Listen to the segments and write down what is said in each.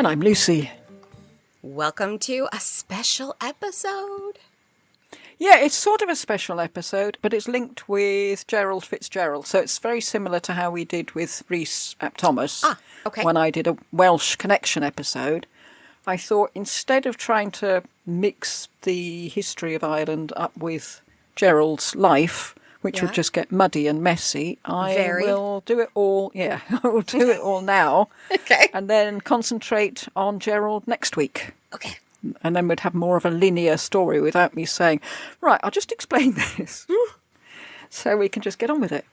And I'm Lucy. Welcome to a special episode. Yeah, it's sort of a special episode, but it's linked with Gerald Fitzgerald. So it's very similar to how we did with Rhys ap Thomas when I did a Welsh Connection episode. I thought instead of trying to mix the history of Ireland up with Gerald's life, which would just get muddy and messy, I will do it all. Yeah, I will do it all now. Okay. And then concentrate on Gerald next week. Okay. And then we'd have more of a linear story without me saying, right, I'll just explain this. So we can just get on with it.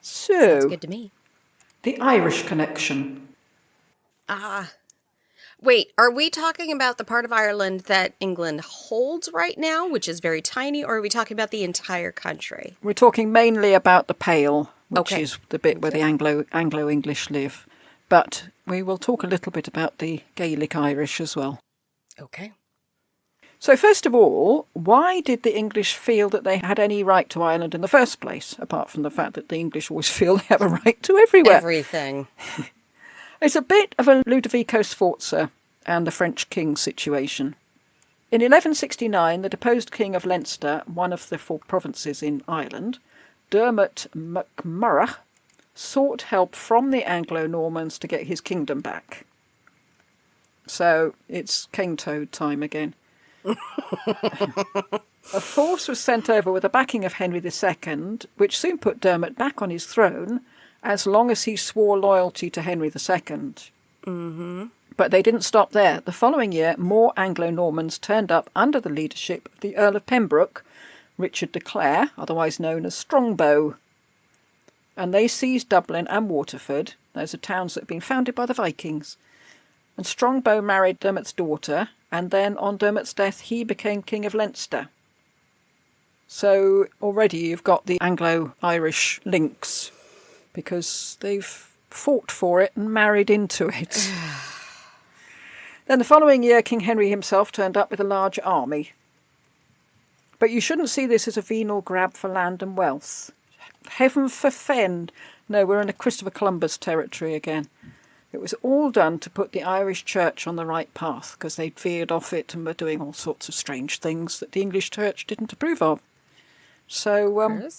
So, sounds good to me. The Irish Connection. Wait, are we talking about the part of Ireland that England holds right now, which is very tiny, or are we talking about the entire country? We're talking mainly about the Pale, which is the bit where the Anglo-English live. But we will talk a little bit about the Gaelic Irish as well. Okay. So first of all, why did the English feel that they had any right to Ireland in the first place, apart from the fact that the English always feel they have a right to everywhere? Everything. It's a bit of a Ludovico Sforza and the French king situation. In 1169, the deposed king of Leinster, one of the 4 provinces in Ireland, Dermot MacMurrough, sought help from the Anglo-Normans to get his kingdom back. So it's King Toad time again. A force was sent over with the backing of Henry II, which soon put Dermot back on his throne, as long as he swore loyalty to Henry II. Mm-hmm. But they didn't stop there. The following year, more Anglo-Normans turned up under the leadership of the Earl of Pembroke, Richard de Clare, otherwise known as Strongbow. And they seized Dublin and Waterford. Those are towns that had been founded by the Vikings. And Strongbow married Dermot's daughter, and then on Dermot's death he became King of Leinster. So already you've got the Anglo-Irish links, because they've fought for it and married into it. Then the following year, King Henry himself turned up with a large army. But you shouldn't see this as a venal grab for land and wealth. Heaven forfend. No, we're in a Christopher Columbus territory again. It was all done to put the Irish church on the right path, because they'd veered off it and were doing all sorts of strange things that the English church didn't approve of. So,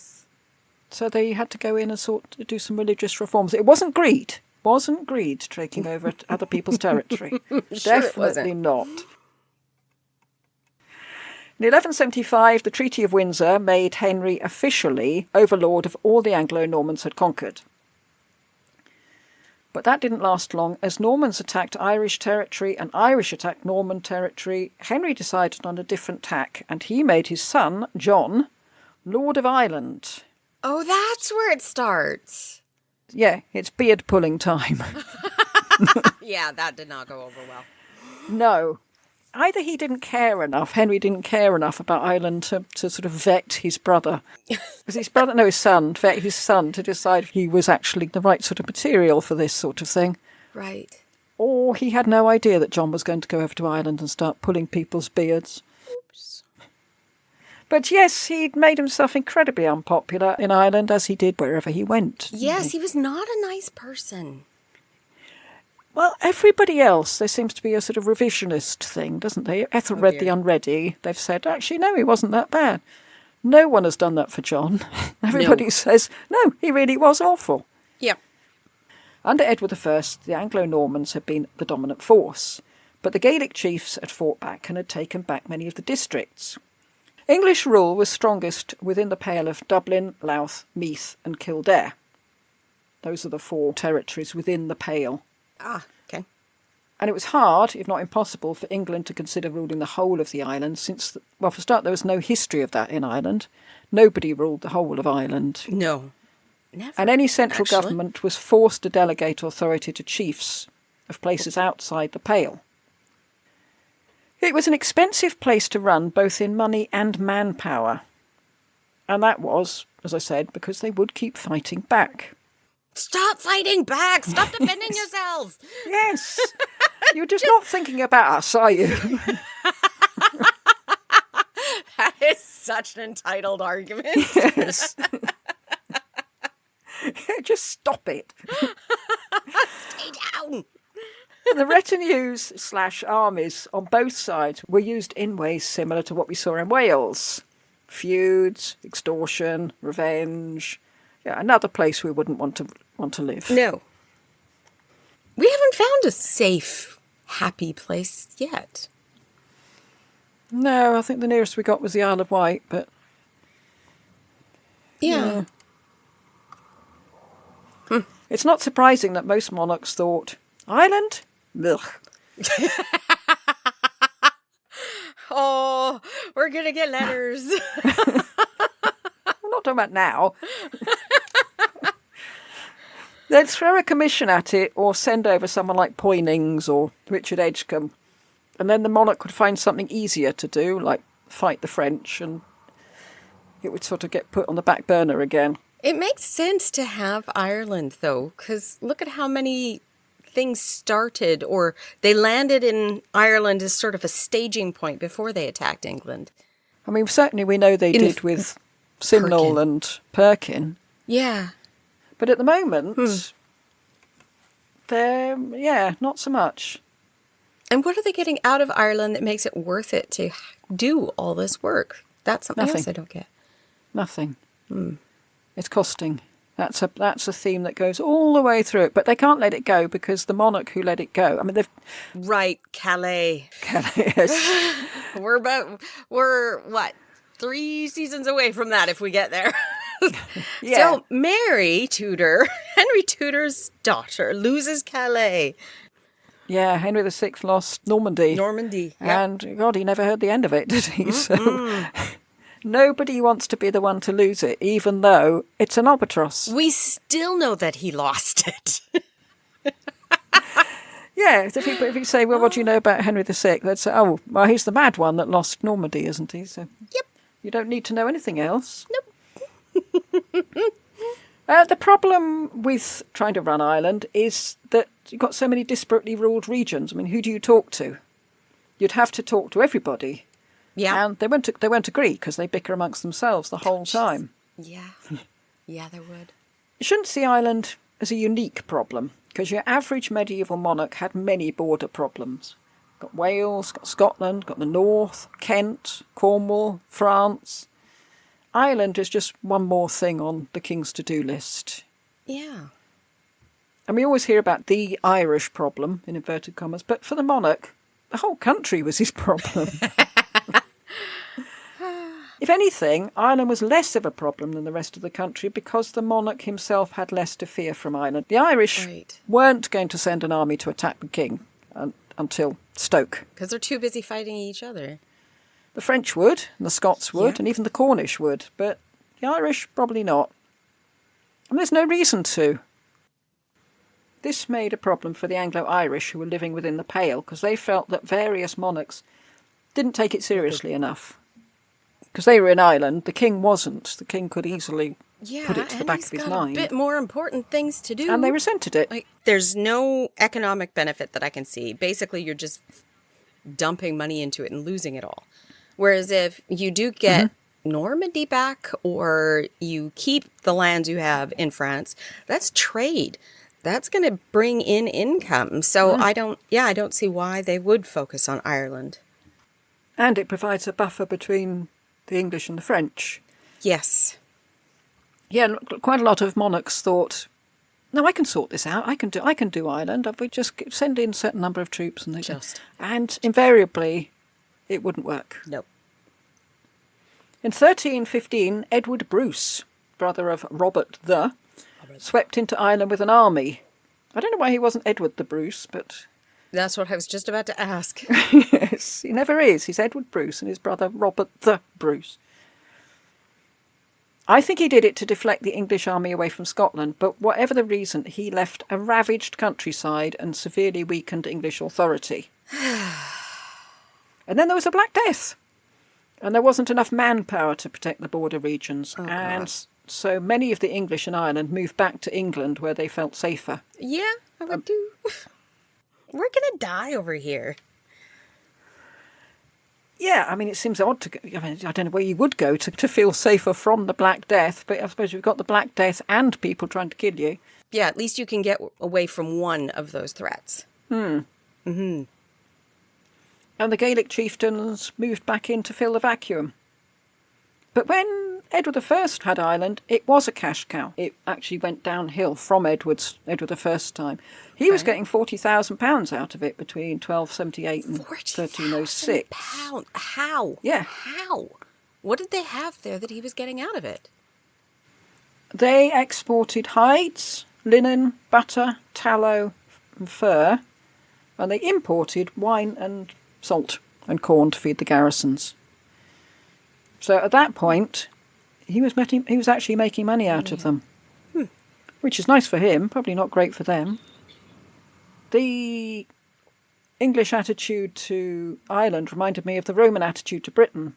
so they had to go in and do some religious reforms. It wasn't greed. Wasn't greed taking over other people's territory. Definitely not. In 1175, the Treaty of Windsor made Henry officially overlord of all the Anglo-Normans had conquered. But that didn't last long. As Normans attacked Irish territory and Irish attacked Norman territory, Henry decided on a different tack, and he made his son, John, Lord of Ireland. Oh, that's where it starts. Yeah, it's beard-pulling time. Yeah, that did not go over well. No. Either he didn't care enough, Henry didn't care enough about Ireland to sort of vet his brother. Because his son, vet his son to decide if he was actually the right sort of material for this sort of thing. Right. Or he had no idea that John was going to go over to Ireland and start pulling people's beards. Oops. But yes, he'd made himself incredibly unpopular in Ireland, as he did wherever he went. Yes, he was not a nice person. Well, everybody else, there seems to be a sort of revisionist thing, doesn't there? Ethelred the Unready, they've said, actually, no, he wasn't that bad. No one has done that for John. Everybody says, no, he really was awful. Yeah. Under Edward I, the Anglo-Normans had been the dominant force, but the Gaelic chiefs had fought back and had taken back many of the districts. English rule was strongest within the Pale of Dublin, Louth, Meath and Kildare. Those are the 4 territories within the Pale. Ah, okay. And it was hard, if not impossible, for England to consider ruling the whole of the island since, well, for a start, there was no history of that in Ireland. Nobody ruled the whole of Ireland. No, never. And any central government was forced to delegate authority to chiefs of places outside the Pale. It was an expensive place to run, both in money and manpower. And that was, as I said, because they would keep fighting back. Stop fighting back! Stop defending yourselves! Yes. You're just not thinking about us, are you? That is such an entitled argument. Yes. Just stop it. Stay down. The retinues/armies on both sides were used in ways similar to what we saw in Wales. Feuds, extortion, revenge. Yeah, another place we wouldn't want to live. No. We haven't found a safe, happy place yet. No, I think the nearest we got was the Isle of Wight, but... Yeah. It's not surprising that most monarchs thought, Ireland? Ugh. Oh, we're going to get letters. I'm not talking about now. They'd throw a commission at it or send over someone like Poynings or Richard Edgecombe, and then the monarch would find something easier to do, like fight the French, and it would sort of get put on the back burner again. It makes sense to have Ireland, though, because look at how many things started, or they landed in Ireland as sort of a staging point before they attacked England. I mean, certainly we know they did with Simnel Perkin. and Perkin. Yeah. But at the moment, they're, not so much. And what are they getting out of Ireland that makes it worth it to do all this work? That's something else I don't get. Nothing. It's costing. That's a theme that goes all the way through it. But they can't let it go because the monarch who let it go, I mean, they've... Right, Calais. Yes. We're what, 3 seasons away from that if we get there. Yeah. So Mary Tudor, Henry Tudor's daughter, loses Calais. Yeah, Henry VI lost Normandy. Normandy. Yep. And, God, he never heard the end of it, did he? So nobody wants to be the one to lose it, even though it's an albatross. We still know that he lost it. Yeah, if you say, well, what do you know about Henry VI? They'd say, oh, well, he's the mad one that lost Normandy, isn't he? So Yep. you don't need to know anything else. Nope. The problem with trying to run Ireland is that you've got so many disparately ruled regions. I mean, who do you talk to? You'd have to talk to everybody. Yeah. And they won't agree because they bicker amongst themselves the whole time. Yeah. Yeah, there would. You shouldn't see Ireland as a unique problem because your average medieval monarch had many border problems. Got Wales, got Scotland, got the North, Kent, Cornwall, France. Ireland is just one more thing on the king's to-do list. Yeah. And we always hear about the Irish problem, in inverted commas, but for the monarch, the whole country was his problem. If anything, Ireland was less of a problem than the rest of the country because the monarch himself had less to fear from Ireland. The Irish weren't going to send an army to attack the king until Stoke. Because they're too busy fighting each other. The French would, and the Scots would, and even the Cornish would, but the Irish probably not. And there's no reason to. This made a problem for the Anglo-Irish who were living within the Pale because they felt that various monarchs didn't take it seriously enough. Because they were in Ireland, the king wasn't. The king could easily put it to the back of his mind. A bit more important things to do. And they resented it. Like, there's no economic benefit that I can see. Basically, you're just dumping money into it and losing it all. Whereas if you do get Normandy back or you keep the lands you have in France, that's trade. That's going to bring in income. So I don't see why they would focus on Ireland. And it provides a buffer between the English and the French. Yes. Yeah, quite a lot of monarchs thought, no, I can sort this out. I can do Ireland. We just send in a certain number of troops. And invariably, it wouldn't work. Nope. In 1315, Edward Bruce, brother of Robert swept into Ireland with an army. I don't know why he wasn't Edward the Bruce, but... That's what I was just about to ask. Yes, he never is. He's Edward Bruce and his brother Robert the Bruce. I think he did it to deflect the English army away from Scotland, but whatever the reason, he left a ravaged countryside and severely weakened English authority. And then there was a Black Death. And there wasn't enough manpower to protect the border regions. So many of the English in Ireland moved back to England where they felt safer. Yeah, I would do. We're going to die over here. Yeah, I mean, it seems odd to go. I mean, I don't know where you would go to feel safer from the Black Death, but I suppose you've got the Black Death and people trying to kill you. Yeah, at least you can get away from one of those threats. Mm-hmm. And the Gaelic chieftains moved back in to fill the vacuum. But when Edward I had Ireland, it was a cash cow. It actually went downhill from Edward I's time. He was Okay. getting £40,000 out of it between 1278 and 40,000 1306. pounds. How? Yeah. How? What did they have there that he was getting out of it? They exported hides, linen, butter, tallow and fur, and they imported wine and salt and corn to feed the garrisons. So at that point, he was actually making money out of them, which is nice for him, probably not great for them. The English attitude to Ireland reminded me of the Roman attitude to Britain,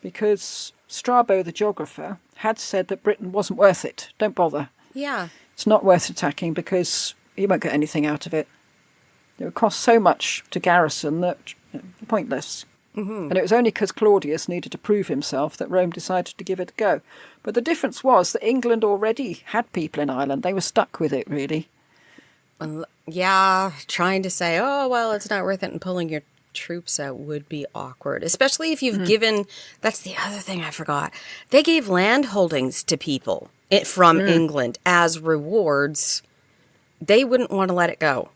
because Strabo, the geographer, had said that Britain wasn't worth it. Don't bother. Yeah. It's not worth attacking because you won't get anything out of it. It would cost so much to garrison that pointless. And it was only because Claudius needed to prove himself that Rome decided to give it a go. But the difference was that England already had people in Ireland. They were stuck with it, really. Yeah, trying to say, oh, well, it's not worth it, and pulling your troops out would be awkward, especially if you've given, that's the other thing I forgot. They gave land holdings to people from England as rewards. They wouldn't want to let it go.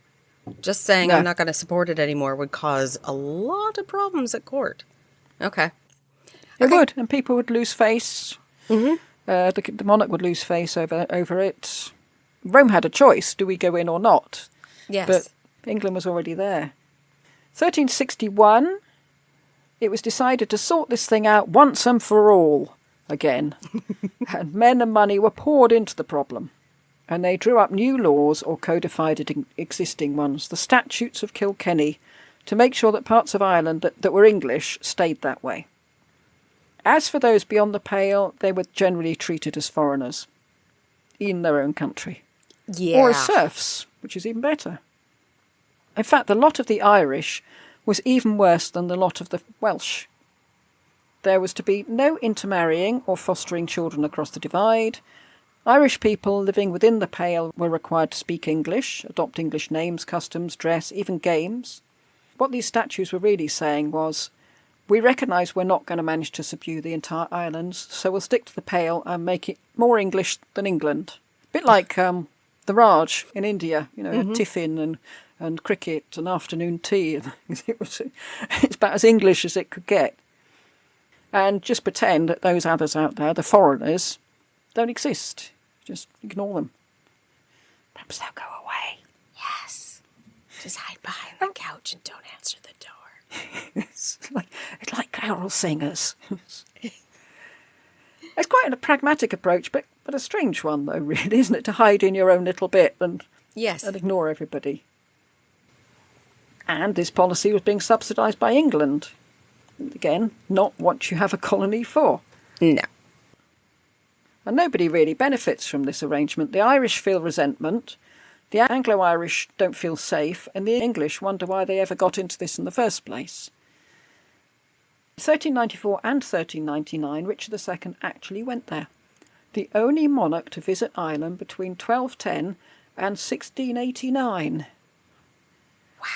Just saying No. I'm not going to support it anymore would cause a lot of problems at court. Okay. It would, and people would lose face. The monarch would lose face over it. Rome had a choice, do we go in or not? Yes. But England was already there. 1361, it was decided to sort this thing out once and for all again. And men and money were poured into the problem. And they drew up new laws or codified existing ones, the Statutes of Kilkenny, to make sure that parts of Ireland that were English stayed that way. As for those beyond the Pale, they were generally treated as foreigners in their own country. Yeah. Or as serfs, which is even better. In fact, the lot of the Irish was even worse than the lot of the Welsh. There was to be no intermarrying or fostering children across the divide. Irish people living within the Pale were required to speak English, adopt English names, customs, dress, even games. What these statutes were really saying was, we recognise we're not going to manage to subdue the entire islands, so we'll stick to the Pale and make it more English than England. A bit like the Raj in India, tiffin and cricket and afternoon tea. It's about as English as it could get. And just pretend that those others out there, the foreigners, don't exist. Just ignore them. Perhaps they'll go away. Yes. Just hide behind the couch and don't answer the door. It's like carol singers. It's quite a pragmatic approach, but a strange one, though, really, isn't it? To hide in your own little bit and Yes. ignore everybody. And this policy was being subsidised by England. Again, not what you have a colony for. No. And nobody really benefits from this arrangement. The Irish feel resentment, the Anglo-Irish don't feel safe, and the English wonder why they ever got into this in the first place. 1394 and 1399, Richard II actually went there. The only monarch to visit Ireland between 1210 and 1689. Wow.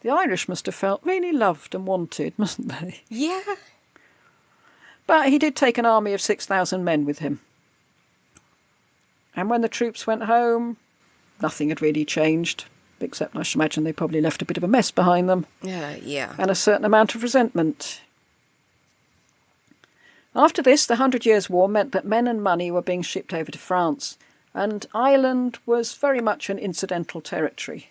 The Irish must have felt really loved and wanted, mustn't they? Yeah. But he did take an army of 6,000 men with him. And when the troops went home, nothing had really changed, except I should imagine they probably left a bit of a mess behind them. Yeah. And a certain amount of resentment. After this, the 100 Years' War meant that men and money were being shipped over to France, and Ireland was very much an incidental territory.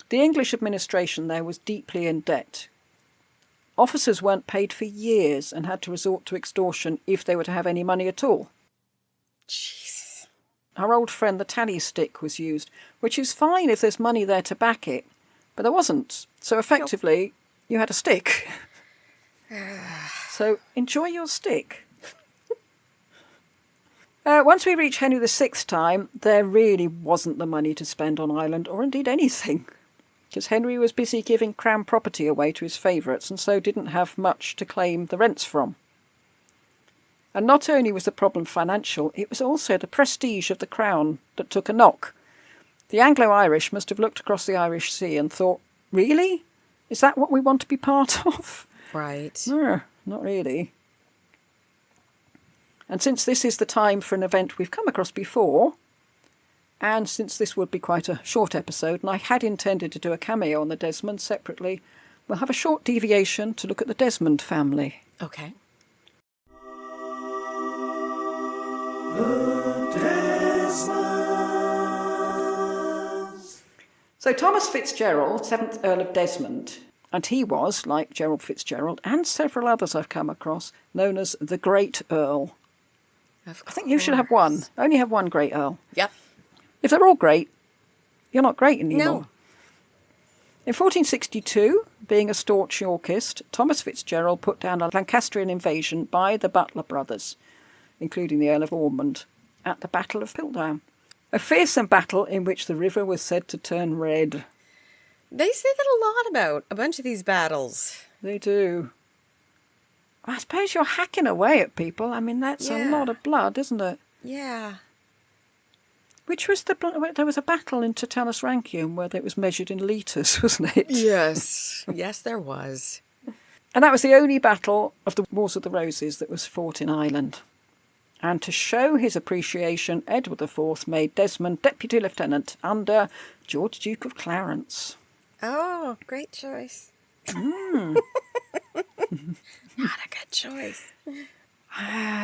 The English administration there was deeply in debt. Officers weren't paid for years and had to resort to extortion if they were to have any money at all. Jesus. Our old friend the tally stick was used, which is fine if there's money there to back it, but there wasn't. So effectively, you had a stick. So enjoy your stick. Once we reach Henry VI's time, there really wasn't the money to spend on Ireland, or indeed anything. Because Henry was busy giving crown property away to his favourites and so didn't have much to claim the rents from. And not only was the problem financial, it was also the prestige of the crown that took a knock. The Anglo-Irish must have looked across the Irish Sea and thought, really? Is that what we want to be part of? Right. No, not really. And since this is the time for an event we've come across before, and since this would be quite a short episode, and I had intended to do a cameo on the Desmond separately, we'll have a short deviation to look at the Desmond family. Okay. The Desmonds. So Thomas Fitzgerald, 7th Earl of Desmond, and he was, like Gerald Fitzgerald and several others I've come across, known as the Great Earl. I think you should have one. Only have one Great Earl. Yep. If they're all great, you're not great anymore. No. In 1462, being a staunch Yorkist, Thomas Fitzgerald put down a Lancastrian invasion by the Butler brothers, including the Earl of Ormond, at the Battle of Piltdown. A fearsome battle in which the river was said to turn red. They say that a lot about a bunch of these battles. They do. I suppose you're hacking away at people. I mean, that's a lot of blood, isn't it? Yeah. Which was there was a battle in Totalis Rankium where it was measured in litres, wasn't it? Yes. Yes, there was. And that was the only battle of the Wars of the Roses that was fought in Ireland. And to show his appreciation, Edward IV made Desmond Deputy Lieutenant under George Duke of Clarence. Oh, great choice. Not a good choice.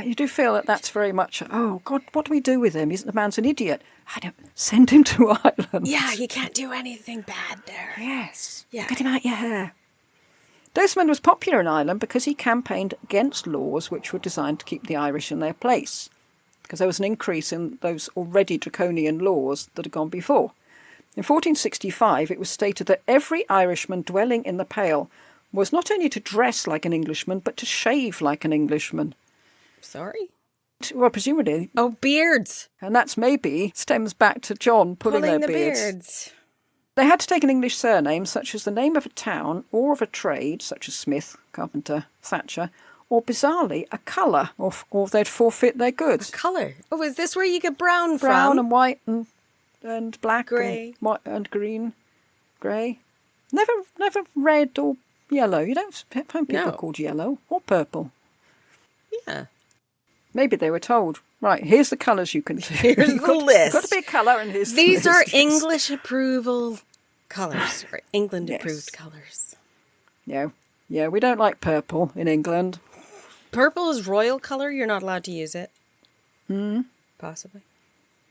You do feel that that's very much, oh, God, what do we do with him? The man's an idiot. I don't send him to Ireland. Yeah, you can't do anything bad there. Yes. Yeah. Get him out your hair. Desmond was popular in Ireland because he campaigned against laws which were designed to keep the Irish in their place, because there was an increase in those already draconian laws that had gone before. In 1465, it was stated that every Irishman dwelling in the Pale was not only to dress like an Englishman, but to shave like an Englishman. Sorry? Well, presumably. Oh, beards. And that's maybe stems back to John pulling their the beards. They had to take an English surname, such as the name of a town or of a trade, such as Smith, Carpenter, Thatcher, or bizarrely, a colour, or they'd forfeit their goods. A colour? Oh, is this where you get brown from? Brown and white and black grey. And white and green, grey. Never red or yellow. You don't find people called yellow or purple. Yeah. Maybe they were told, right, here's the colours you can do. Here's the list. Got to be a colour and here's These the are list. English approval colours, or England approved colours. Yeah, we don't like purple in England. Purple is royal colour, you're not allowed to use it. Possibly.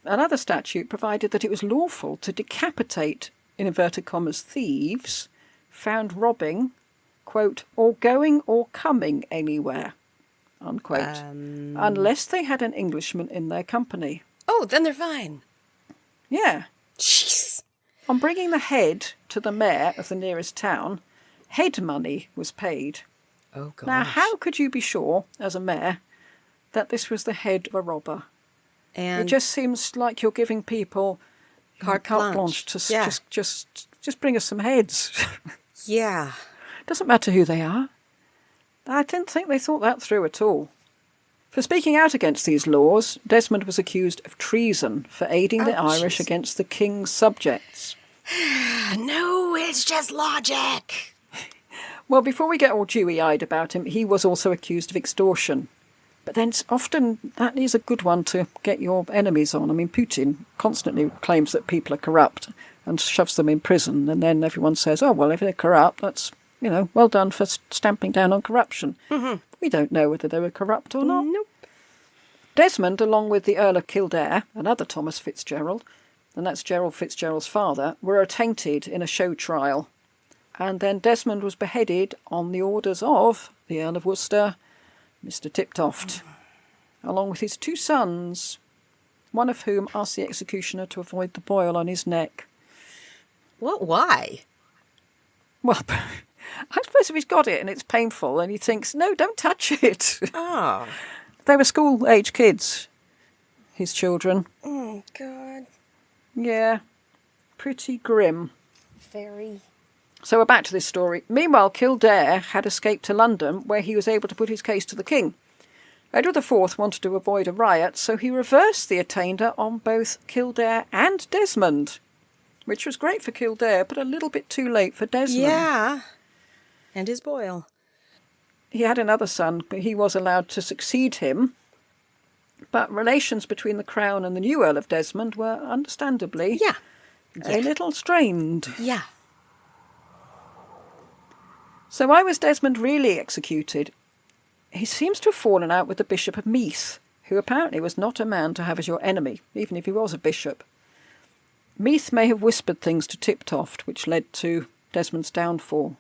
Another statute provided that it was lawful to decapitate, in inverted commas, thieves found robbing, quote, or going or coming anywhere, unquote, unless they had an Englishman in their company. Oh, then they're fine. Yeah. Jeez. On bringing the head to the mayor of the nearest town, head money was paid. Oh, gosh. Now, how could you be sure, as a mayor, that this was the head of a robber? And it just seems like you're giving people carte blanche to just bring us some heads. Yeah. Doesn't matter who they are. I didn't think they thought that through at all. For speaking out against these laws, Desmond was accused of treason for aiding the Irish against the king's subjects. No, it's just logic. Well, before we get all dewy-eyed about him, he was also accused of extortion. But then often that is a good one to get your enemies on. I mean, Putin constantly claims that people are corrupt and shoves them in prison, and then everyone says, oh, well, if they're corrupt, that's, well done for stamping down on corruption. Mm-hmm. We don't know whether they were corrupt or not. Nope. Desmond, along with the Earl of Kildare, another Thomas Fitzgerald, and that's Gerald Fitzgerald's father, were attainted in a show trial. And then Desmond was beheaded on the orders of the Earl of Worcester, Mr. Tiptoft, along with his two sons, one of whom asked the executioner to avoid the boil on his neck. What? Why? Well, I suppose if he's got it and it's painful and he thinks, no, don't touch it. Oh. They were school-age kids, his children. Oh, God. Yeah, pretty grim. Very. So we're back to this story. Meanwhile, Kildare had escaped to London, where he was able to put his case to the king. Edward IV wanted to avoid a riot, so he reversed the attainder on both Kildare and Desmond. which was great for Kildare, but a little bit too late for Desmond. Yeah. And his boil. He had another son, but he was allowed to succeed him. But relations between the Crown and the new Earl of Desmond were understandably a little strained. Yeah. So why was Desmond really executed? He seems to have fallen out with the Bishop of Meath, who apparently was not a man to have as your enemy, even if he was a bishop. Meath may have whispered things to Tiptoft, which led to Desmond's downfall.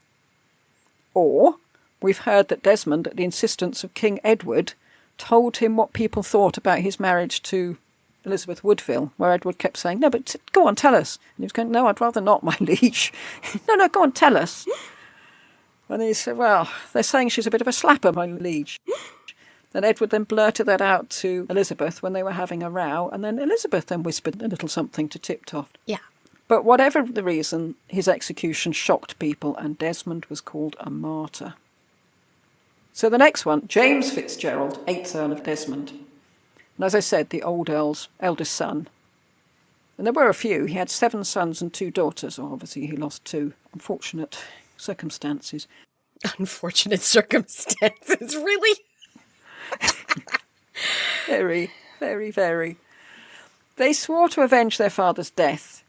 Or we've heard that Desmond, at the insistence of King Edward, told him what people thought about his marriage to Elizabeth Woodville, where Edward kept saying, "No, but go on, tell us." And he was going, "No, I'd rather not, my liege." No, go on, tell us. And he said, "Well, they're saying she's a bit of a slapper, my liege." And Edward then blurted that out to Elizabeth when they were having a row, and then Elizabeth then whispered a little something to Tiptoft. Yeah. But whatever the reason, his execution shocked people, and Desmond was called a martyr. So the next one, James Fitzgerald, 8th Earl of Desmond. And as I said, the old Earl's eldest son. And there were a few. He had 7 sons and 2 daughters. Well, obviously he lost 2. Unfortunate circumstances. Unfortunate circumstances, really? Very, very, very. They swore to avenge their father's death,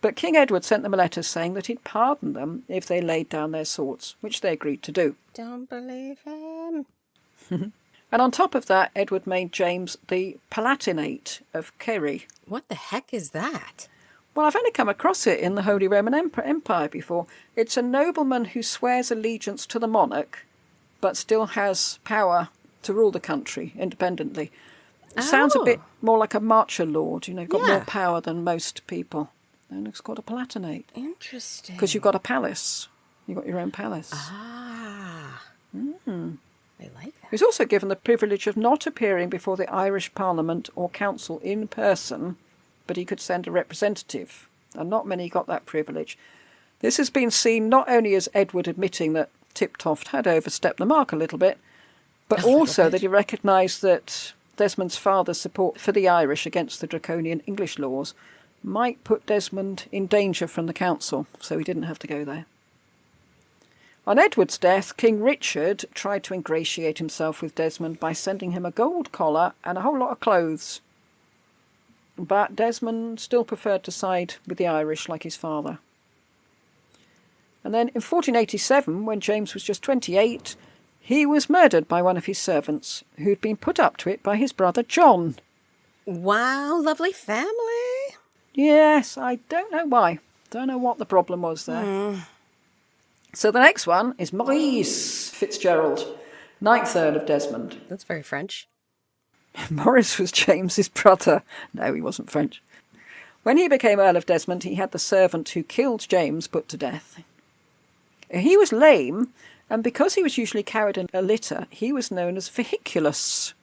but King Edward sent them a letter saying that he'd pardon them if they laid down their swords, which they agreed to do. Don't believe him. And on top of that, Edward made James the Palatinate of Kerry. What the heck is that? Well, I've only come across it in the Holy Roman Empire before. It's a nobleman who swears allegiance to the monarch, but still has power to rule the country independently. It sounds a bit more like a marcher lord, got more power than most people. And it's called a Palatinate. Interesting. Because you've got a palace. You've got your own palace. Ah. I like that. He was also given the privilege of not appearing before the Irish Parliament or Council in person, but he could send a representative. And not many got that privilege. This has been seen not only as Edward admitting that Tiptoft had overstepped the mark a little bit, but also that he recognised that Desmond's father's support for the Irish against the draconian English laws might put Desmond in danger from the council, so he didn't have to go there. On Edward's death, King Richard tried to ingratiate himself with Desmond by sending him a gold collar and a whole lot of clothes. But Desmond still preferred to side with the Irish like his father. And then in 1487, when James was just 28, he was murdered by one of his servants, who'd been put up to it by his brother John. Wow, lovely family. Yes, I don't know why. Don't know what the problem was there. So the next one is Maurice Fitzgerald, 9th Earl of Desmond. That's very French. Maurice was James's brother. No, he wasn't French. When he became Earl of Desmond, he had the servant who killed James put to death. He was lame, and because he was usually carried in a litter, he was known as Vehiculus.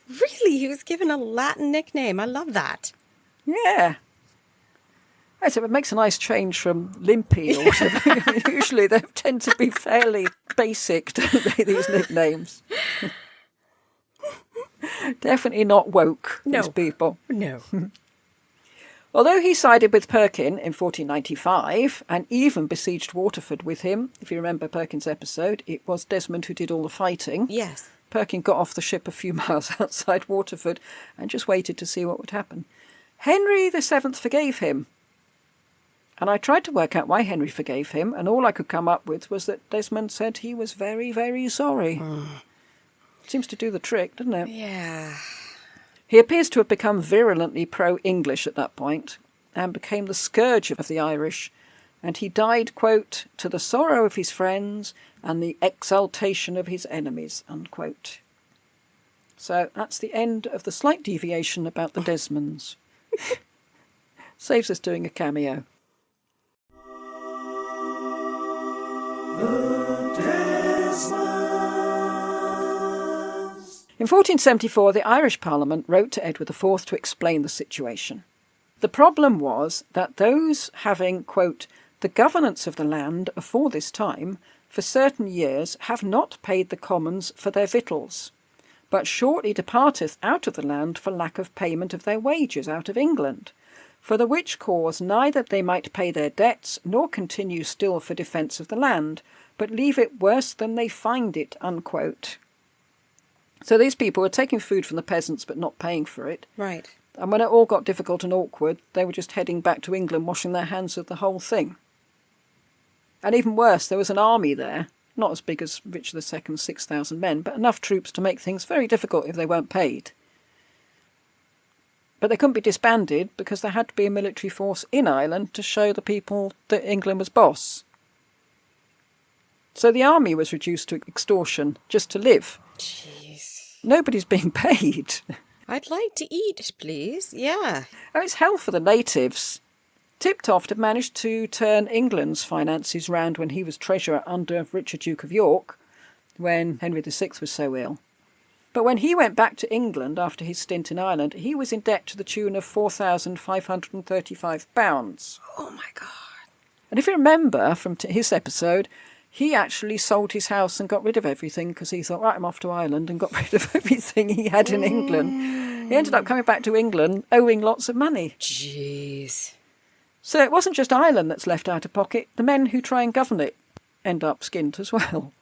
Really? He was given a Latin nickname. I love that. Yeah. So it makes a nice change from Limpy or whatever. Usually they tend to be fairly basic, don't they, these nicknames? Definitely not woke, these people. No. Although he sided with Perkin in 1495 and even besieged Waterford with him, if you remember Perkin's episode, it was Desmond who did all the fighting. Yes. Perkin got off the ship a few miles outside Waterford and just waited to see what would happen. Henry VII forgave him. And I tried to work out why Henry forgave him, and all I could come up with was that Desmond said he was very, very sorry. Seems to do the trick, doesn't it? Yeah. He appears to have become virulently pro-English at that point and became the scourge of the Irish, and he died, quote, "to the sorrow of his friends and the exultation of his enemies," unquote. So that's the end of the slight deviation about the Desmonds. Saves us doing a cameo. In 1474, the Irish Parliament wrote to Edward IV to explain the situation. The problem was that those having, quote, "the governance of the land afore this time, for certain years, have not paid the commons for their victuals, but shortly departeth out of the land for lack of payment of their wages out of England. for the which cause neither they might pay their debts, nor continue still for defence of the land, but leave it worse than they find it, unquote. So these people were taking food from the peasants but not paying for it. Right. And when it all got difficult and awkward, they were just heading back to England, washing their hands of the whole thing. And even worse, there was an army there, not as big as Richard II's 6,000 men, but enough troops to make things very difficult if they weren't paid. But they couldn't be disbanded because there had to be a military force in Ireland to show the people that England was boss. So the army was reduced to extortion just to live. Jeez. Nobody's being paid. I'd like to eat, please. Yeah. Oh, it's hell for the natives. Tiptoft had managed to turn England's finances round when he was treasurer under Richard, Duke of York, when Henry VI was so ill. But when he went back to England after his stint in Ireland, he was in debt to the tune of £4,535. Oh, my God. And if you remember from his episode, he actually sold his house and got rid of everything because he thought, right, I'm off to Ireland, and got rid of everything he had in England. He ended up coming back to England owing lots of money. Jeez. So it wasn't just Ireland that's left out of pocket. The men who try and govern it end up skint as well.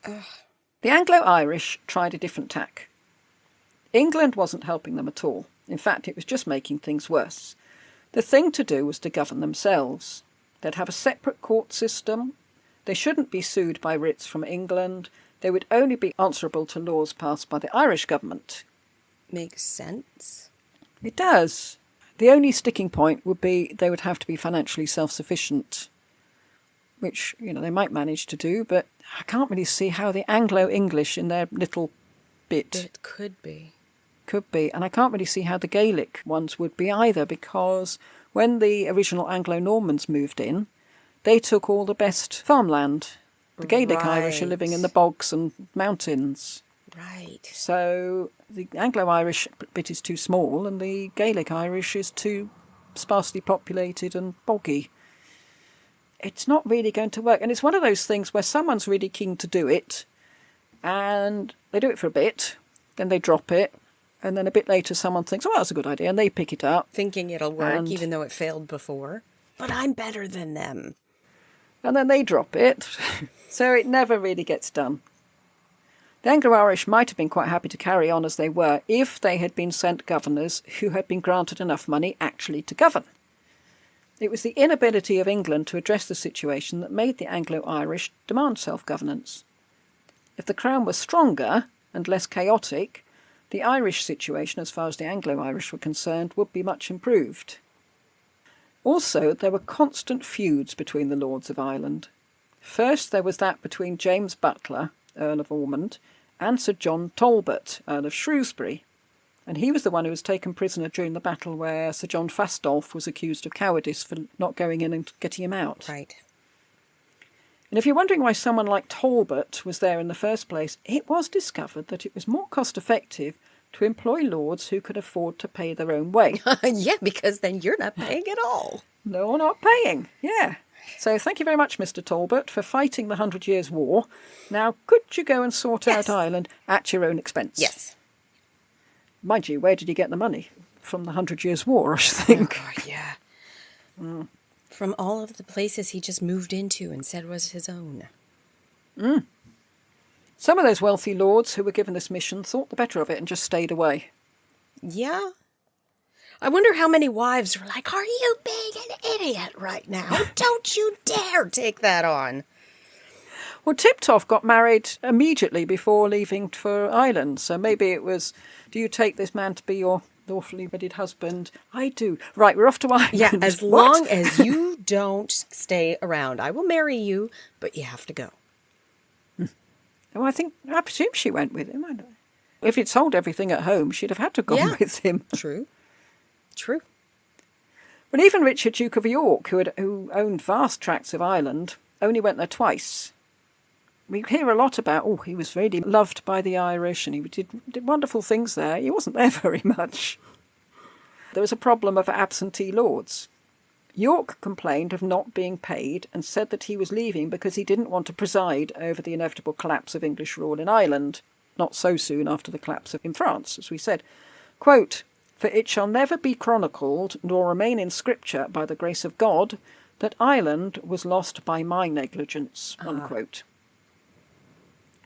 The Anglo-Irish tried a different tack. England wasn't helping them at all. In fact, it was just making things worse. The thing to do was to govern themselves. They'd have a separate court system. They shouldn't be sued by writs from England. They would only be answerable to laws passed by the Irish government. Makes sense. It does. The only sticking point would be they would have to be financially self-sufficient, which, they might manage to do, but I can't really see how the Anglo-English in their little bit It could be. could be. And I can't really see how the Gaelic ones would be either, because when the original Anglo-Normans moved in, they took all the best farmland. The Gaelic Irish are living in the bogs and mountains. Right. So the Anglo-Irish bit is too small and the Gaelic Irish is too sparsely populated and boggy. It's not really going to work. And it's one of those things where someone's really keen to do it and they do it for a bit, then they drop it, and then a bit later someone thinks, oh, that's a good idea, and they pick it up. Thinking it'll work, even though it failed before. But I'm better than them. And then they drop it. So it never really gets done. The Anglo-Irish might have been quite happy to carry on as they were if they had been sent governors who had been granted enough money actually to govern. It was the inability of England to address the situation that made the Anglo-Irish demand self-governance. If the Crown was stronger and less chaotic, the Irish situation, as far as the Anglo-Irish were concerned, would be much improved. Also, there were constant feuds between the Lords of Ireland. First, there was that between James Butler, Earl of Ormond, and Sir John Talbot, Earl of Shrewsbury. And he was the one who was taken prisoner during the battle where Sir John Fastolf was accused of cowardice for not going in and getting him out. Right. And if you're wondering why someone like Talbot was there in the first place, it was discovered that it was more cost-effective to employ lords who could afford to pay their own way. Yeah, because then you're not paying at all. No, we're not paying. Yeah. So thank you very much, Mr. Talbot, for fighting the 100 Years' War. Now, could you go and sort out Ireland at your own expense? Yes. Mind you, where did he get the money? From the 100 Years' War, I should think. Oh, God, yeah. From all of the places he just moved into and said was his own. Some of those wealthy lords who were given this mission thought the better of it and just stayed away. Yeah. I wonder how many wives were like, are you being an idiot right now? Don't you dare take that on. Well, Tiptoft got married immediately before leaving for Ireland, so maybe it was, do you take this man to be your lawfully wedded husband? I do. Right, we're off to Ireland. Yeah, as long as you don't stay around. I will marry you, but you have to go. Oh, I presume she went with him. I don't know. If he'd sold everything at home, she'd have had to go with him. True. But even Richard, Duke of York, who owned vast tracts of Ireland, only went there twice. We hear a lot about, he was really loved by the Irish and he did wonderful things there. He wasn't there very much. There was a problem of absentee lords. York complained of not being paid and said that he was leaving because he didn't want to preside over the inevitable collapse of English rule in Ireland, not so soon after the collapse in France, as we said. Quote, For it shall never be chronicled, nor remain in Scripture by the grace of God, that Ireland was lost by my negligence, unquote.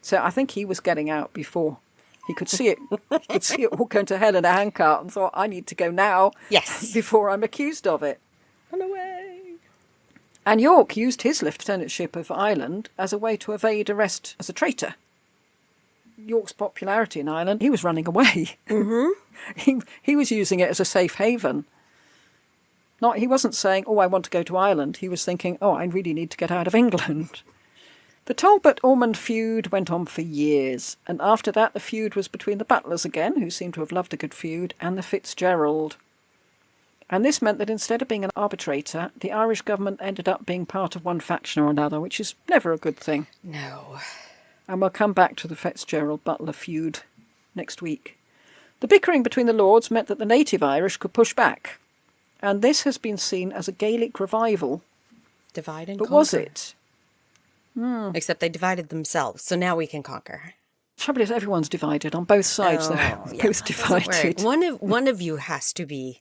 So I think he was getting out before he could see it. He could see it all going to hell in a handcart and thought, I need to go now Yes. before I'm accused of it. Run away. And York used his lieutenantship of Ireland as a way to evade arrest as a traitor. York's popularity in Ireland, he was running away. Mm-hmm. He was using it as a safe haven. He wasn't saying, oh, I want to go to Ireland. He was thinking, oh, I really need to get out of England. The Talbot-Ormond feud went on for years, and after that the feud was between the Butlers again, who seemed to have loved a good feud, and the Fitzgerald. And this meant that instead of being an arbitrator, the Irish government ended up being part of one faction or another, which is never a good thing. No. And we'll come back to the Fitzgerald-Butler feud next week. The bickering between the lords meant that the native Irish could push back, and this has been seen as a Gaelic revival. Divide and but conquer. Was it? Except they divided themselves, so now we can conquer. The trouble is, everyone's divided on both sides. They're Yeah, both that doesn't work. divided. One of you has to be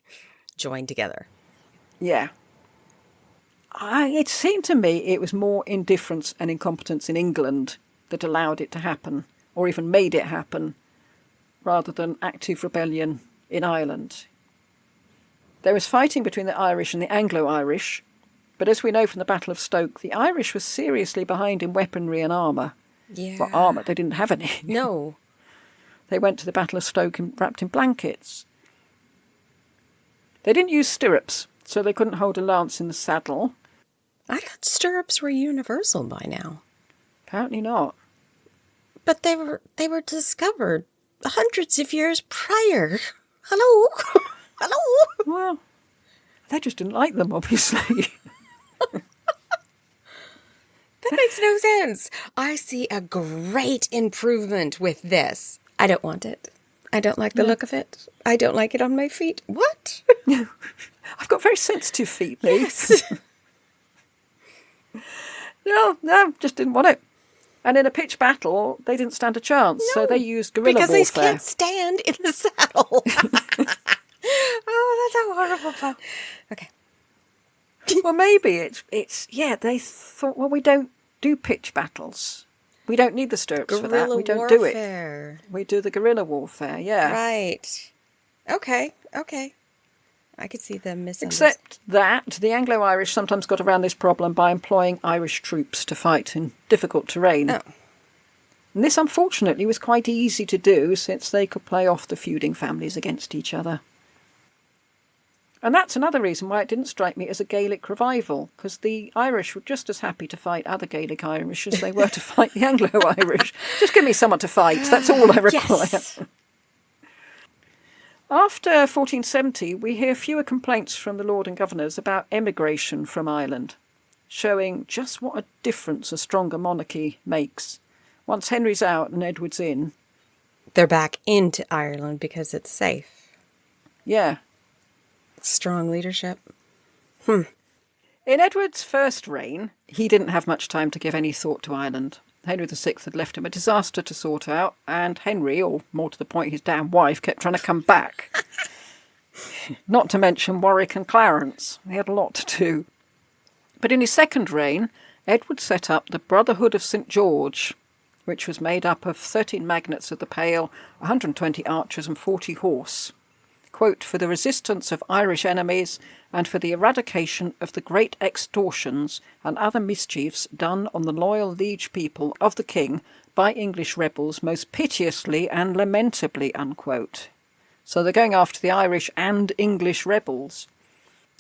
joined together. Yeah. It seemed to me it was more indifference and incompetence in England that allowed it to happen, or even made it happen, rather than active rebellion in Ireland. There was fighting between the Irish and the Anglo-Irish, but as we know from the Battle of Stoke, the Irish were seriously behind in weaponry and armour. Yeah. Well, armour, they didn't have any. No. They went to the Battle of Stoke wrapped in blankets. They didn't use stirrups, so they couldn't hold a lance in the saddle. I thought stirrups were universal by now. Apparently not. But they were discovered hundreds of years prior. Hello? Hello? Well, they just didn't like them, obviously. That makes no sense. I see a great improvement with this. I don't want it. I don't like the look of it. I don't like it on my feet. What? I've got very sensitive feet, Lee. Yes. No, just didn't want it. And in a pitched battle, they didn't stand a chance, so they used guerrilla because warfare. they can't stand in the saddle. Oh, that's a horrible fun. Okay. Well, maybe it's they thought, well, we don't do pitch battles. We don't need the stirrups for that. Guerrilla We don't warfare. do it. We do the guerrilla warfare, yeah. Right. Okay. I could see them misunderstanding. Except that the Anglo-Irish sometimes got around this problem by employing Irish troops to fight in difficult terrain. Oh. And this, unfortunately, was quite easy to do since they could play off the feuding families against each other. And that's another reason why it didn't strike me as a Gaelic revival, because the Irish were just as happy to fight other Gaelic Irish as they were to fight the Anglo-Irish. Just give me someone to fight, that's all I require. Yes. After 1470, we hear fewer complaints from the Lord and Governors about emigration from Ireland, showing just what a difference a stronger monarchy makes. Once Henry's out and Edward's in. They're back into Ireland because it's safe. Yeah. Strong leadership. In Edward's first reign, he didn't have much time to give any thought to Ireland. Henry VI had left him a disaster to sort out, and Henry, or more to the point, his damn wife, kept trying to come back. Not to mention Warwick and Clarence. He had a lot to do. But in his second reign, Edward set up the Brotherhood of St. George, which was made up of 13 magnates of the Pale, 120 archers and 40 horse. Quote, for the resistance of Irish enemies and for the eradication of the great extortions and other mischiefs done on the loyal liege people of the king by English rebels most piteously and lamentably, unquote. So they're going after the Irish and English rebels.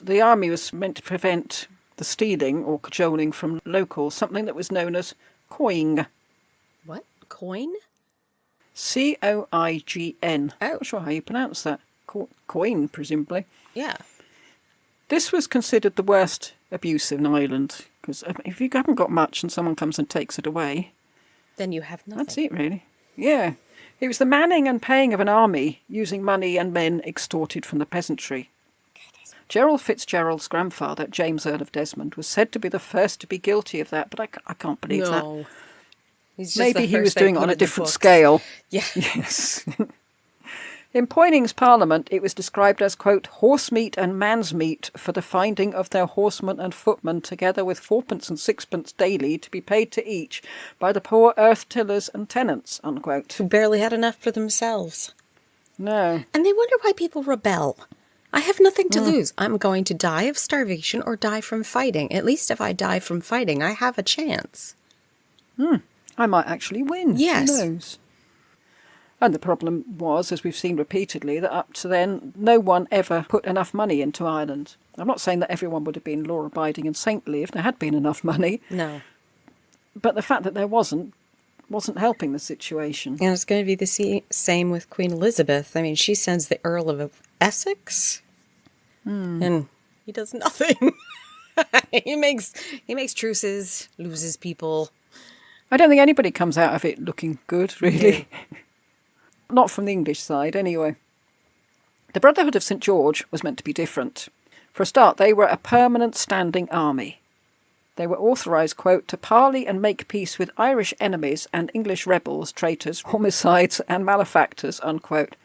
The army was meant to prevent the stealing or cajoling from locals, something that was known as coing. What? Coin? C-O-I-G-N. Oh. Not sure how you pronounce that. Coin, presumably. Yeah. This was considered the worst abuse in Ireland, because if you haven't got much and someone comes and takes it away, Then you have nothing. that's it, really. Yeah. It was the manning and paying of an army using money and men extorted from the peasantry. Gerald Fitzgerald's grandfather, James Earl of Desmond, was said to be the first to be guilty of that, but I can't believe that. No. He's just Maybe the he first was they doing it put on a in the different books. scale. Yeah. Yes. In Poyning's Parliament, it was described as, quote, horse meat and man's meat for the finding of their horsemen and footmen, together with fourpence and sixpence daily to be paid to each by the poor earth tillers and tenants, unquote. Who barely had enough for themselves. No. And they wonder why people rebel. I have nothing to lose. I'm going to die of starvation or die from fighting. At least if I die from fighting, I have a chance. I might actually win. Yes. Who knows? And the problem was, as we've seen repeatedly, that up to then, no one ever put enough money into Ireland. I'm not saying that everyone would have been law-abiding and saintly if there had been enough money. No. But the fact that there wasn't helping the situation. And it's going to be the same with Queen Elizabeth. I mean, she sends the Earl of Essex, and he does nothing. he makes truces, loses people. I don't think anybody comes out of it looking good, really. Yeah. Not from the English side, anyway. The Brotherhood of St. George was meant to be different. For a start, they were a permanent standing army. They were authorised, quote, to parley and make peace with Irish enemies and English rebels, traitors, homicides and malefactors, unquote.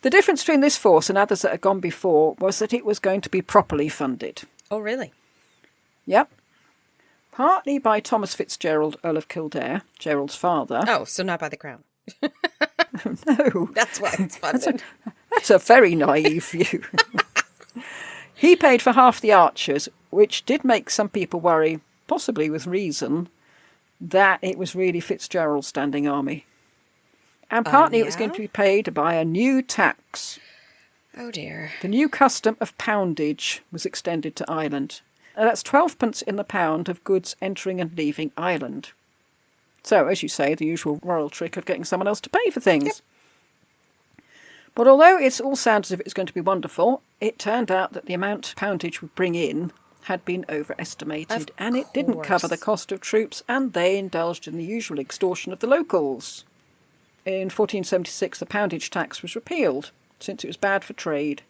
The difference between this force and others that had gone before was that it was going to be properly funded. Oh, really? Yep. Partly by Thomas Fitzgerald, Earl of Kildare, Gerald's father. Oh, so not by the Crown. No. That's why it's funded. That's a very naive view. He paid for half the archers, which did make some people worry, possibly with reason, that it was really Fitzgerald's standing army. And partly it was going to be paid by a new tax. Oh dear. The new custom of poundage was extended to Ireland. And that's 12p in the pound of goods entering and leaving Ireland. So, as you say, the usual royal trick of getting someone else to pay for things. Yep. But although it all sounds as if it was going to be wonderful, it turned out that the amount poundage would bring in had been overestimated, and it didn't cover the cost of troops, and they indulged in the usual extortion of the locals. In 1476, the poundage tax was repealed, since it was bad for trade.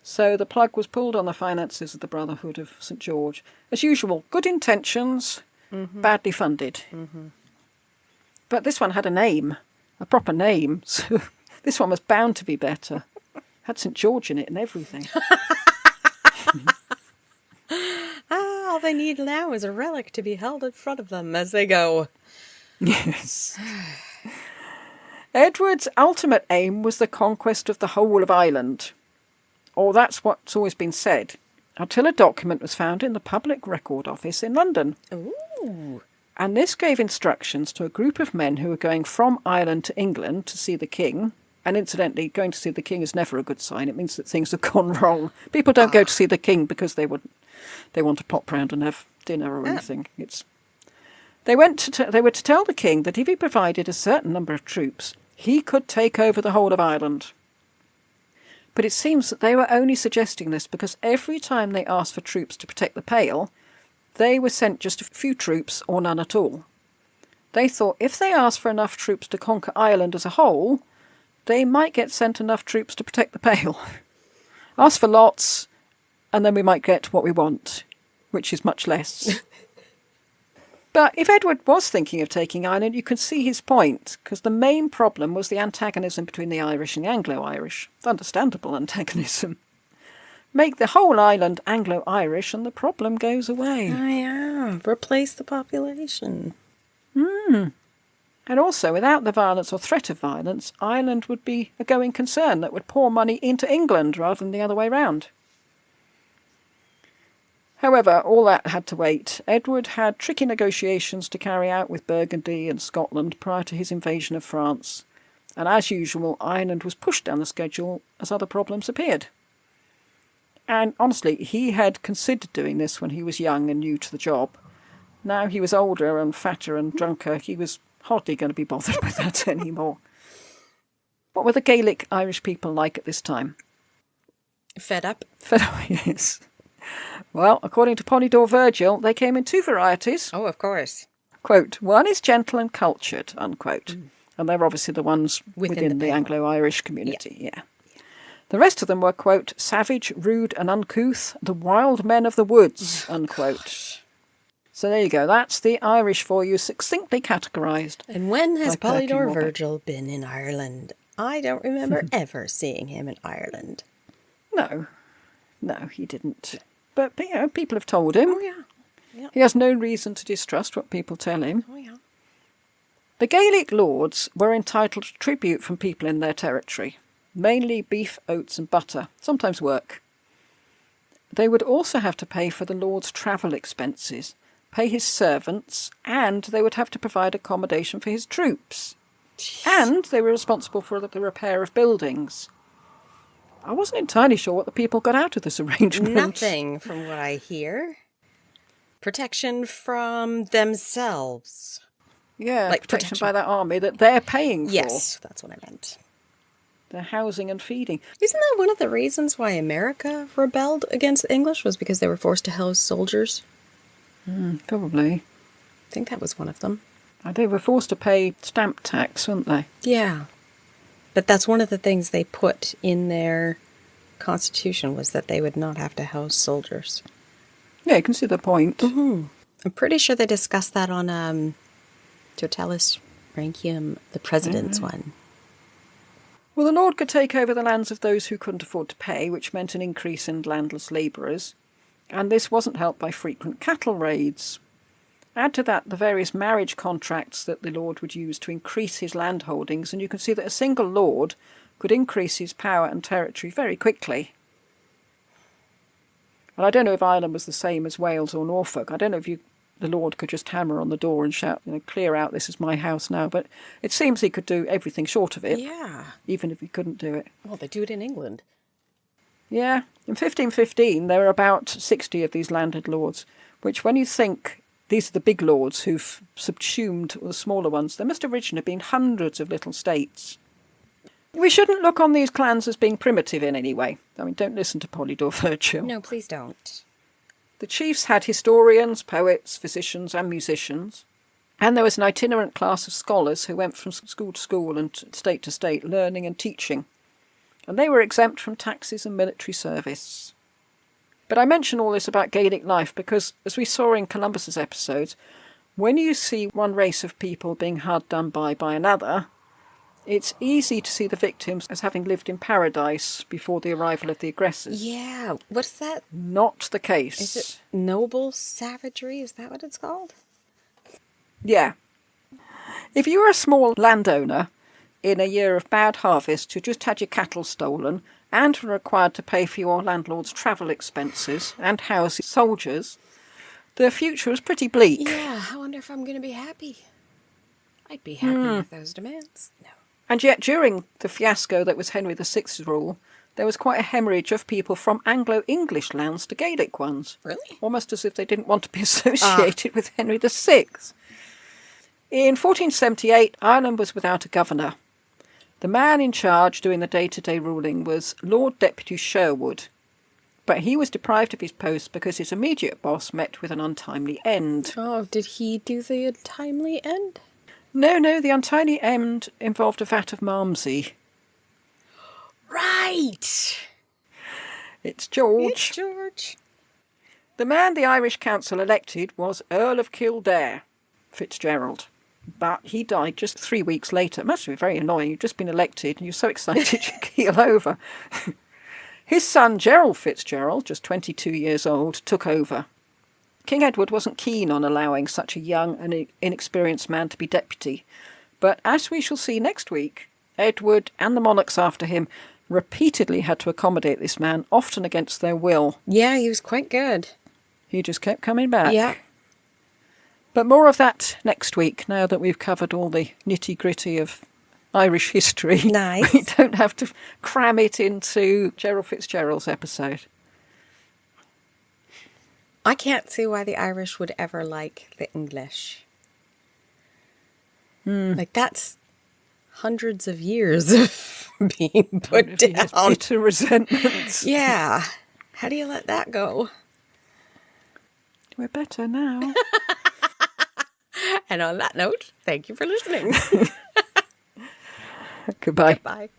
So the plug was pulled on the finances of the Brotherhood of St. George. As usual, good intentions, badly funded. But this one had a name, a proper name, so this one was bound to be better. Had St. George in it and everything. All they need now is a relic to be held in front of them as they go. Yes. Edward's ultimate aim was the conquest of the whole of Ireland. Or that's what's always been said, until a document was found in the Public Record Office in London. Ooh. And this gave instructions to a group of men who were going from Ireland to England to see the king. And incidentally, going to see the king is never a good sign. It means that things have gone wrong. People don't go to see the king because they want to pop round and have dinner or anything. They were to tell the king that if he provided a certain number of troops, he could take over the whole of Ireland. But it seems that they were only suggesting this because every time they asked for troops to protect the Pale, they were sent just a few troops or none at all. They thought if they asked for enough troops to conquer Ireland as a whole, they might get sent enough troops to protect the Pale. Ask for lots, and then we might get what we want, which is much less. But if Edward was thinking of taking Ireland, you could see his point, because the main problem was the antagonism between the Irish and the Anglo-Irish. Understandable antagonism. Make the whole island Anglo-Irish and the problem goes away. Oh yeah, replace the population. And also, without the violence or threat of violence, Ireland would be a going concern that would pour money into England rather than the other way round. However, all that had to wait. Edward had tricky negotiations to carry out with Burgundy and Scotland prior to his invasion of France. And as usual, Ireland was pushed down the schedule as other problems appeared. And honestly, he had considered doing this when he was young and new to the job. Now he was older and fatter and drunker, he was hardly going to be bothered with that anymore. What were the Gaelic Irish people like at this time? Fed up? Fed up, yes. Well, according to Polydore Virgil, they came in two varieties. Oh, of course. Quote, one is gentle and cultured, unquote. And they're obviously the ones within the Anglo-Irish community, yeah. The rest of them were, quote, savage, rude and uncouth, the wild men of the woods, unquote. So there you go. That's the Irish for you, succinctly categorised. And when has Polydore Virgil been in Ireland? I don't remember ever seeing him in Ireland. No, he didn't. But people have told him. Oh, yeah. Yeah. He has no reason to distrust what people tell him. Oh, yeah. The Gaelic lords were entitled to tribute from people in their territory, mainly beef, oats and butter, sometimes work. They would also have to pay for the lord's travel expenses, pay his servants, and they would have to provide accommodation for his troops. Jeez. And they were responsible for the repair of buildings. I wasn't entirely sure what the people got out of this arrangement. Nothing, from what I hear. Protection from themselves. Yeah, Like protection by that army that they're paying for. Yes, that's what I meant. Their housing and feeding. Isn't that one of the reasons why America rebelled against the English, was because they were forced to house soldiers? Probably. I think that was one of them. They were forced to pay stamp tax, weren't they? Yeah. But that's one of the things they put in their constitution, was that they would not have to house soldiers. Yeah, you can see the point. Mm-hmm. I'm pretty sure they discussed that on Totalis Rankium, the President's one. Well, the Lord could take over the lands of those who couldn't afford to pay, which meant an increase in landless labourers. And this wasn't helped by frequent cattle raids. Add to that the various marriage contracts that the Lord would use to increase his land holdings, and you can see that a single Lord could increase his power and territory very quickly. And I don't know if Ireland was the same as Wales or Norfolk. I don't know if the Lord could just hammer on the door and shout, clear out, this is my house now. But it seems he could do everything short of it. Yeah. Even if he couldn't do it. Well, they do it in England. Yeah. In 1515, there were about 60 of these landed lords, which when you think these are the big lords who've subsumed the smaller ones, there must originally have been hundreds of little states. We shouldn't look on these clans as being primitive in any way. I mean, don't listen to Polydore Virgil. No, please don't. The chiefs had historians, poets, physicians and musicians. And there was an itinerant class of scholars who went from school to school and state to state, learning and teaching. And they were exempt from taxes and military service. But I mention all this about Gaelic life because, as we saw in Columbus's episodes, when you see one race of people being hard done by another, it's easy to see the victims as having lived in paradise before the arrival of the aggressors. Yeah, what's that? Not the case. Is it noble savagery? Is that what it's called? Yeah. If you were a small landowner in a year of bad harvest who just had your cattle stolen and were required to pay for your landlord's travel expenses and house soldiers, the future was pretty bleak. Yeah, I wonder if I'm going to be happy. I'd be happy with those demands. No. And yet, during the fiasco that was Henry VI's rule, there was quite a hemorrhage of people from Anglo-English lands to Gaelic ones. Really? Almost as if they didn't want to be associated with Henry VI. In 1478, Ireland was without a governor. The man in charge doing the day-to-day ruling was Lord Deputy Sherwood, but he was deprived of his post because his immediate boss met with an untimely end. Oh, did he do the untimely end? No, the untimely end involved a vat of Malmsey. Right! It's George. It's George. The man the Irish Council elected was Earl of Kildare, Fitzgerald. But he died just 3 weeks later. It must be very annoying. You've just been elected and you're so excited you keel over. His son, Gerald Fitzgerald, just 22 years old, took over. King Edward wasn't keen on allowing such a young and inexperienced man to be deputy. But as we shall see next week, Edward and the monarchs after him repeatedly had to accommodate this man, often against their will. Yeah, he was quite good. He just kept coming back. Yeah. But more of that next week, now that we've covered all the nitty-gritty of Irish history. Nice. We don't have to cram it into Gerald Fitzgerald's episode. I can't see why the Irish would ever like the English. Like, that's hundreds of years of being put down. Bitter resentments. Yeah. How do you let that go? We're better now. And on that note, thank you for listening. Goodbye. Bye.